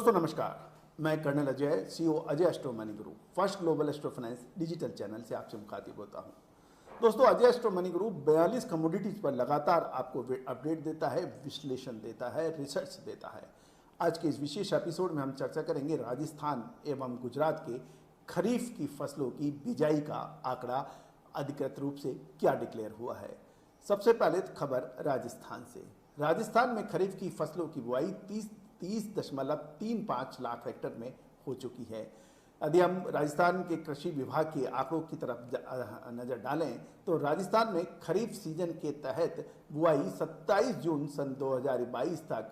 दोस्तों नमस्कार, मैं colonel Ajay, CEO Ajay astro money guru, first global astro finance digital channel से आपसे मुखातिब होता हूं। दोस्तों, अजय एस्ट्रो मनी गुरु 42 कमोडिटीज पर लगातार आपको अपडेट देता है, विश्लेषण देता है, रिसर्च देता है। आज के इस विशेष एपिसोड में हम चर्चा करेंगे राजस्थान एवं गुजरात के खरीफ की फसलों की बिजाई का आंकड़ा अधिकृत रूप से क्या डिक्लेयर हुआ है। सबसे पहले खबर राजस्थान से। राजस्थान में खरीफ की फसलों की बुआई 30.35 लाख हेक्टेयर में हो चुकी है। यदि हम राजस्थान के कृषि विभाग के आंकड़ों की तरफ नजर डालें तो राजस्थान में खरीफ सीजन के तहत बुआई 27 जून सन 2022 तक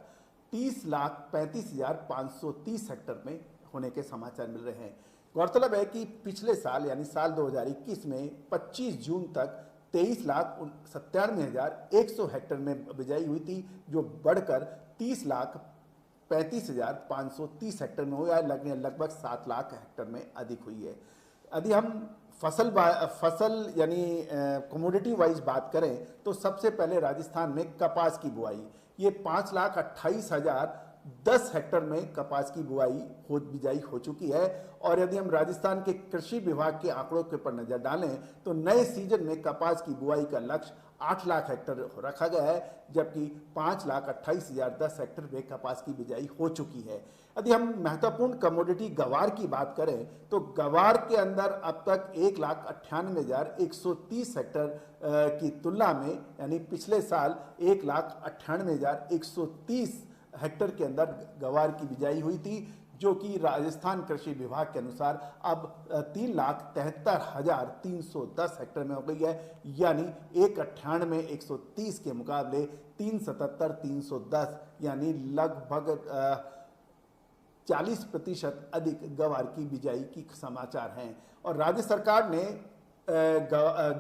30,35,530 हेक्टेयर में होने के समाचार मिल रहे हैं। गौरतलब है कि पिछले साल यानी साल 2021 में 25 जून तक 23,97,100 हेक्टेयर में बिजाई हुई थी, जो बढ़कर 30,35,530 हेक्टेयर में हुआ है, लगभग 7 लाख हेक्टेयर में अधिक हुई है। यदि हम फसल यानी कमोडिटी वाइज बात करें तो सबसे पहले राजस्थान में कपास की बुआई ये 5,28,010 हेक्टेयर में कपास की बिजाई हो चुकी है। और यदि हम राजस्थान के कृषि विभाग के आंकड़ों के पर नजर डालें तो नए सीजन में कपास की बुआई का लक्ष्य 8 लाख हेक्टेयर रखा गया है, जबकि 5,28,010 हेक्टेयर में कपास की बिजाई हो चुकी है। यदि हम महत्वपूर्ण कमोडिटी गवार की बात करें तो गवार के अंदर अब तक 1,98,130 हेक्टेयर की तुलना में यानी पिछले साल 1,98,130 हेक्टेयर के अंदर गवार की बिजाई हुई थी, जो कि राजस्थान कृषि विभाग के अनुसार अब 3,73,310 हेक्टेयर में हो गई है, यानी 1,98,130 के मुकाबले 3,77,310 यानी लगभग 40% अधिक गवार की बिजाई की समाचार हैं। और राज्य सरकार ने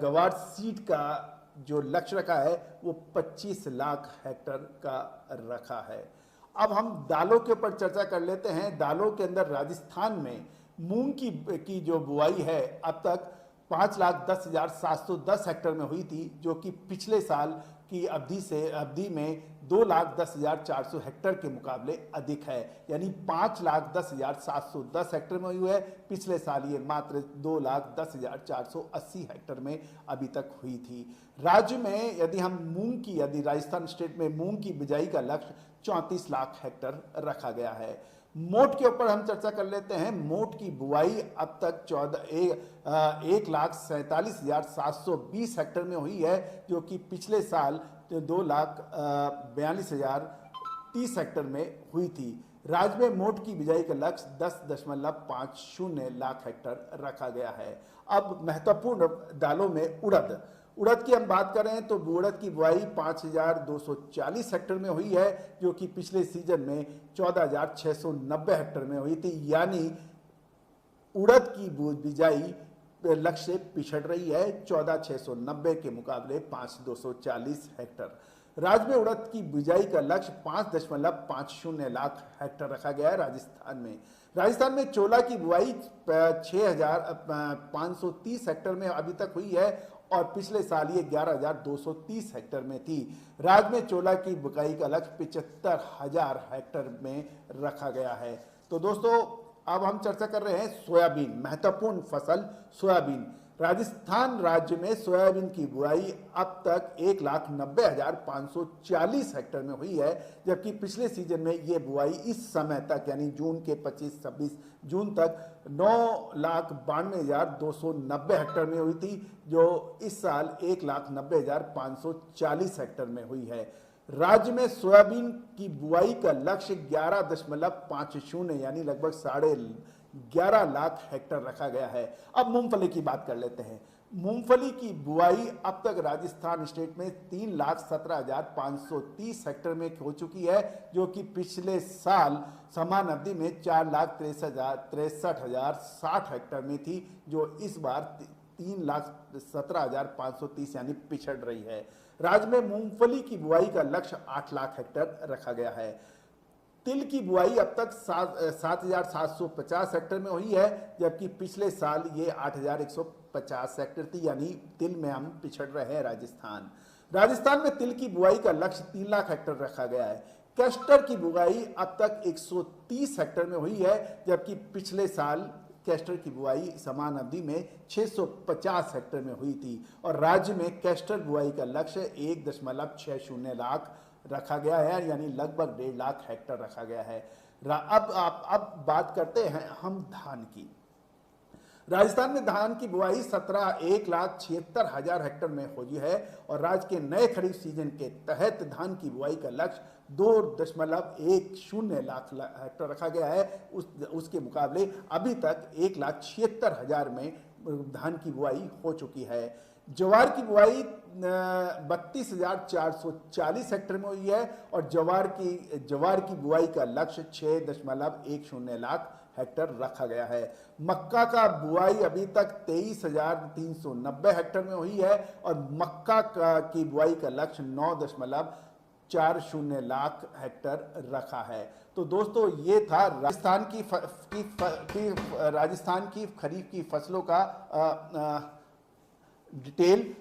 गवार सीड का जो लक्ष्य रखा है वो 25 लाख हेक्टेयर का रखा है। अब हम दालों के ऊपर चर्चा कर लेते हैं। दालों के अंदर राजस्थान में मूंग की जो बुआई है अब तक 5,10,710 हेक्टेयर में हुई थी, जो कि पिछले साल की अवधि में 2,10,400 हेक्टेयर के मुकाबले अधिक है, यानी 5,10,710 हेक्टेयर में हुई है। पिछले साल ये मात्र 2,10,480 हेक्टेयर में अभी तक हुई थी। राज्य में यदि राजस्थान स्टेट में मूंग की बिजाई का लक्ष्य 34 लाख हेक्टेयर रखा गया है। मोट के ऊपर हम चर्चा कर लेते हैं। मोट की बुआई अब तक 1,47,720 हेक्टेयर में हुई है, जो कि पिछले साल 2,42,030 हेक्टेयर में हुई थी। राज्य में मोट की बिजाई का लक्ष्य 10.50 लाख हेक्टेयर रखा गया है। अब महत्वपूर्ण दालों में उड़द की हम बात करें तो उड़द की बुआई 5,240 हेक्टेयर में हुई है, जो कि पिछले सीजन में 14,690 हेक्टेयर में हुई थी, यानी उड़द की बिजाई लक्ष्य से पिछड़ रही है 14,690 के मुकाबले 5,240 हेक्टेयर। राज्य में उड़द की बिजाई का लक्ष्य 5.50 लाख हेक्टेयर रखा गया है राजस्थान में चोला की बुआई 6,530 हेक्टेयर में अभी तक हुई है और पिछले साल ये 11,230 हेक्टेयर में थी। राज्य में चोला की बुआई का लक्ष्य 75,000 हेक्टेयर में रखा गया है। तो दोस्तों, अब हम चर्चा कर रहे हैं सोयाबीन, महत्वपूर्ण फसल सोयाबीन। राजस्थान राज्य में सोयाबीन की बुआई अब तक 1,90,540 हेक्टेयर में हुई है, जबकि पिछले सीजन में ये बुआई इस समय तक यानी जून के 25-26 जून तक 9,92,290 हेक्टेयर में हुई थी, जो इस साल 1,90,540 हेक्टेयर में हुई है। राज्य में सोयाबीन की बुआई का लक्ष्य 11.50 यानी लगभग 11.5 लाख हेक्टेयर रखा गया है। अब मूंगफली की बात कर लेते हैं। मूंगफली की बुआई अब तक राजस्थान स्टेट में 3,17,530 हेक्टेयर में हो चुकी है, जो कि पिछले साल समान अवधि में 4,63,60 हेक्टेयर में थी, जो इस बार 3,17,530 यानी पिछड़ रही है। राज्य में मूंगफली की बुआई का लक्ष्य 8 लाख हेक्टेयर रखा गया है। तिल की बुआई अब तक 7,750 हेक्टेयर में हुई है, जबकि पिछले साल ये 8,150 हेक्टेयर थी, यानी तिल में हम पिछड़ रहे हैं राजस्थान में तिल की बुआई का लक्ष्य 3 लाख हेक्टेयर रखा गया है। कैस्टर की बुआई अब तक 130 हेक्टेयर में हुई है, जबकि पिछले साल कैस्टर की बुआई समान अवधि में 650 हेक्टेयर में हुई थी। और राज्य में कैस्टर बुआई का लक्ष्य 1.60 लाख रखा गया है, यानी लगभग 1.5 लाख हेक्टेयर रखा गया है। अब बात करते हैं हम धान की। राजस्थान में धान की बुआई 1,76,000 हेक्टेयर में हुई है और राज्य के नए खरीफ सीजन के तहत धान की बुआई का लक्ष्य 2.10 लाख हेक्टेयर रखा गया है। उसके मुकाबले अभी तक 1,76,000 में धान की बुआई हो चुकी है। ज्वार की बुआई 32,440 हेक्टेयर में हुई है और ज्वार की बुआई का लक्ष्य 6.10 लाख हेक्टेयर रखा गया है। मक्का का बुआई अभी तक 23,390 हेक्टेयर में हुई है और मक्का की बुआई का लक्ष्य 9.40 लाख हेक्टेयर रखा है। तो दोस्तों ये था राजस्थान की खरीफ की फसलों का डिटेल।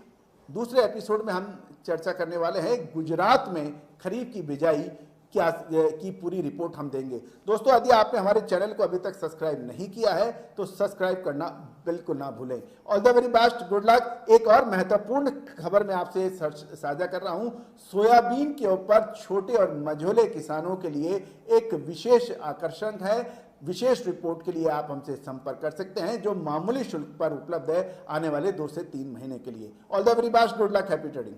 दूसरे एपिसोड में हम चर्चा करने वाले हैं गुजरात में खरीफ की बिजाई क्या की पूरी रिपोर्ट हम देंगे। दोस्तों यदि आपने हमारे चैनल को अभी तक सब्सक्राइब नहीं किया है तो सब्सक्राइब करना बिल्कुल ना भूलें। All the very best, good luck. एक और महत्वपूर्ण खबर मैं आपसे साझा कर रहा हूं। सोयाबीन के ऊपर छोटे और मझोले किसानों के लिए एक विशेष आकर्षण है। विशेष रिपोर्ट के लिए आप हमसे संपर्क कर सकते हैं, जो मामूली शुल्क पर उपलब्ध है आने वाले 2 से 3 महीने के लिए। All the very best, good luck, happy trading.